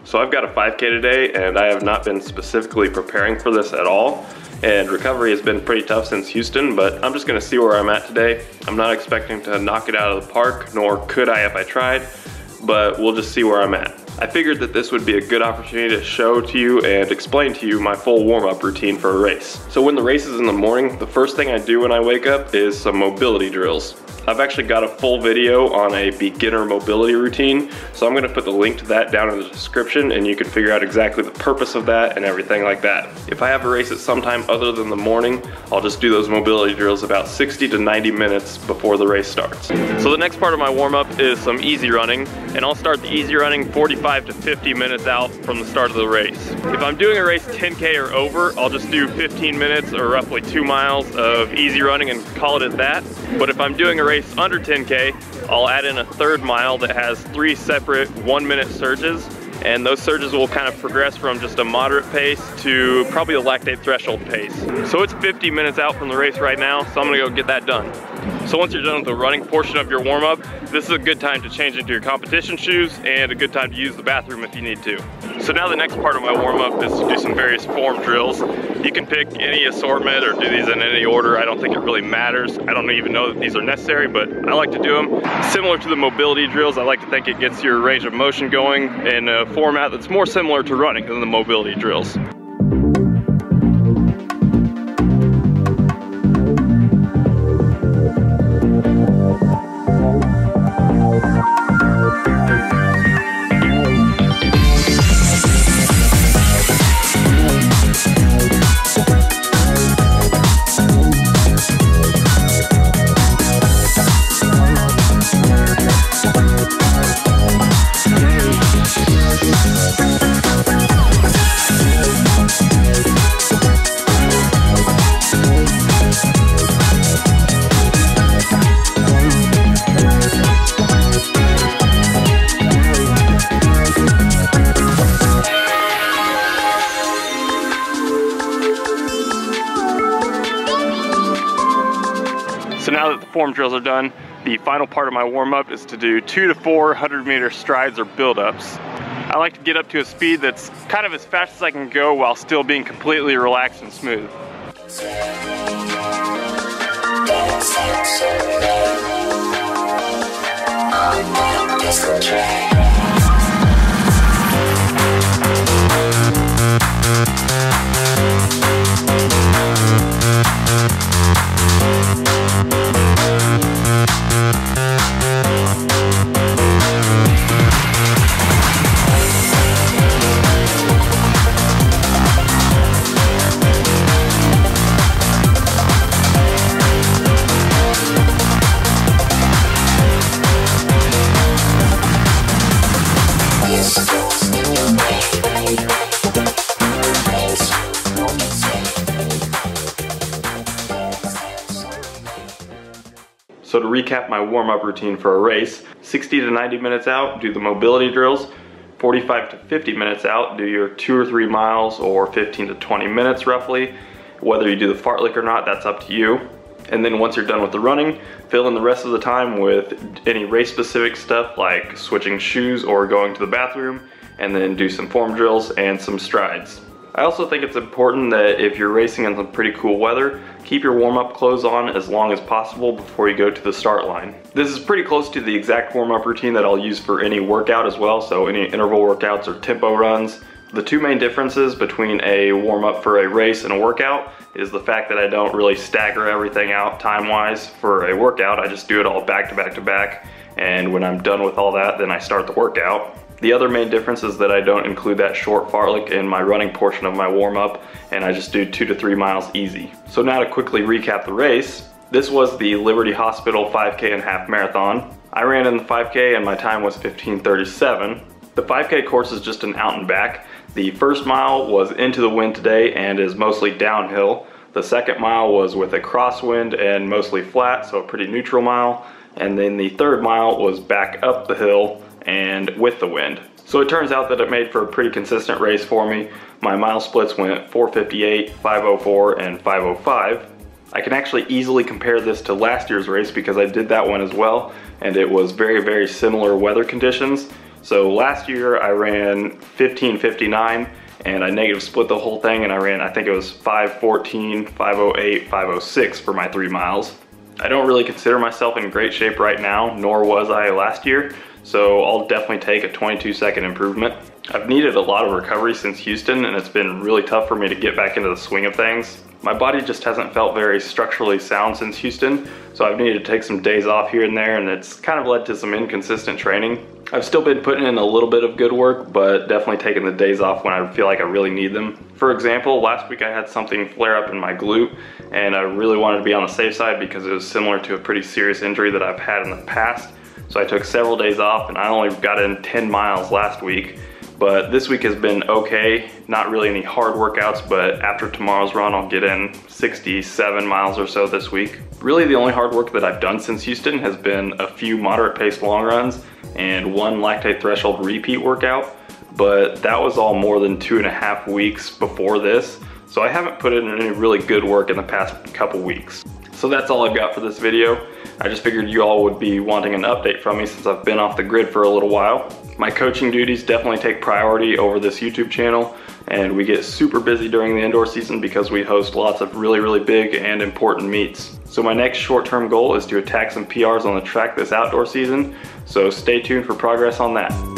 So I've got a 5K today, and I have not been specifically preparing for this at all. And recovery has been pretty tough since Houston, but I'm just gonna see where I'm at today. I'm not expecting to knock it out of the park, nor could I if I tried, but we'll just see where I'm at. I figured that this would be a good opportunity to show to you and explain to you my full warm-up routine for a race. So when the race is in the morning, the first thing I do when I wake up is some mobility drills. I've actually got a full video on a beginner mobility routine, so I'm gonna put the link to that down in the description and you can figure out exactly the purpose of that and everything like that. If I have a race at some time other than the morning, I'll just do those mobility drills about 60 to 90 minutes before the race starts. So the next part of my warm-up is some easy running, and I'll start the easy running 45 to 50 minutes out from the start of the race. If I'm doing a race 10K or over, I'll just do 15 minutes or roughly 2 miles of easy running and call it at that. But if I'm doing a race under 10K, I'll add in a third mile that has 3 separate 1-minute surges, and those surges will kind of progress from just a moderate pace to probably the lactate threshold pace. So it's 50 minutes out from the race right now, so I'm gonna go get that done. So once you're done with the running portion of your warm-up, this is a good time to change into your competition shoes and a good time to use the bathroom if you need to. So now the next part of my warm-up is to do some various form drills. You can pick any assortment or do these in any order. I don't think it really matters. I don't even know that these are necessary, but I like to do them. Similar to the mobility drills, I like to think it gets your range of motion going in a format that's more similar to running than the mobility drills. So now that the form drills are done, the final part of my warm-up is to do 2 to 4 100-meter strides or build-ups. I like to get up to a speed that's kind of as fast as I can go while still being completely relaxed and smooth. So to recap my warm-up routine for a race, 60 to 90 minutes out, do the mobility drills. 45 to 50 minutes out, do your 2 or 3 miles or 15 to 20 minutes roughly. Whether you do the fartlek or not, that's up to you. And then once you're done with the running, fill in the rest of the time with any race-specific stuff like switching shoes or going to the bathroom, and then do some form drills and some strides. I also think it's important that if you're racing in some pretty cool weather, keep your warm-up clothes on as long as possible before you go to the start line. This is pretty close to the exact warm-up routine that I'll use for any workout as well, so any interval workouts or tempo runs. The two main differences between a warm-up for a race and a workout is the fact that I don't really stagger everything out time-wise for a workout. I just do it all back to back to back, and when I'm done with all that, then I start the workout. The other main difference is that I don't include that short fartlek in my running portion of my warm-up, and I just do 2 to 3 miles easy. So now to quickly recap the race, this was the Liberty Hospital 5K and half marathon. I ran in the 5K and my time was 15:37. The 5K course is just an out and back. The first mile was into the wind today and is mostly downhill. The second mile was with a crosswind and mostly flat, so a pretty neutral mile. And then the third mile was back up the hill and with the wind. So it turns out that it made for a pretty consistent race for me. My mile splits went 4:58, 5:04, and 5:05. I can actually easily compare this to last year's race because I did that one as well, and it was very, very similar weather conditions. So last year I ran 15:59 and I negative split the whole thing, and I ran, I think it was 5:14, 5:08, 5:06 for my 3 miles. I don't really consider myself in great shape right now, nor was I last year, so I'll definitely take a 22-second improvement. I've needed a lot of recovery since Houston, and it's been really tough for me to get back into the swing of things. My body just hasn't felt very structurally sound since Houston, so I've needed to take some days off here and there, and it's kind of led to some inconsistent training. I've still been putting in a little bit of good work, but definitely taking the days off when I feel like I really need them. For example, last week I had something flare up in my glute, and I really wanted to be on the safe side because it was similar to a pretty serious injury that I've had in the past. So I took several days off, and I only got in 10 miles last week. But this week has been okay, not really any hard workouts, but after tomorrow's run I'll get in 67 miles or so this week. Really the only hard work that I've done since Houston has been a few moderate paced long runs and one lactate threshold repeat workout, but that was all more than 2.5 weeks before this, so I haven't put in any really good work in the past couple weeks. So that's all I've got for this video. I just figured you all would be wanting an update from me since I've been off the grid for a little while. My coaching duties definitely take priority over this YouTube channel, and we get super busy during the indoor season because we host lots of really big and important meets. So my next short-term goal is to attack some PRs on the track this outdoor season, so stay tuned for progress on that.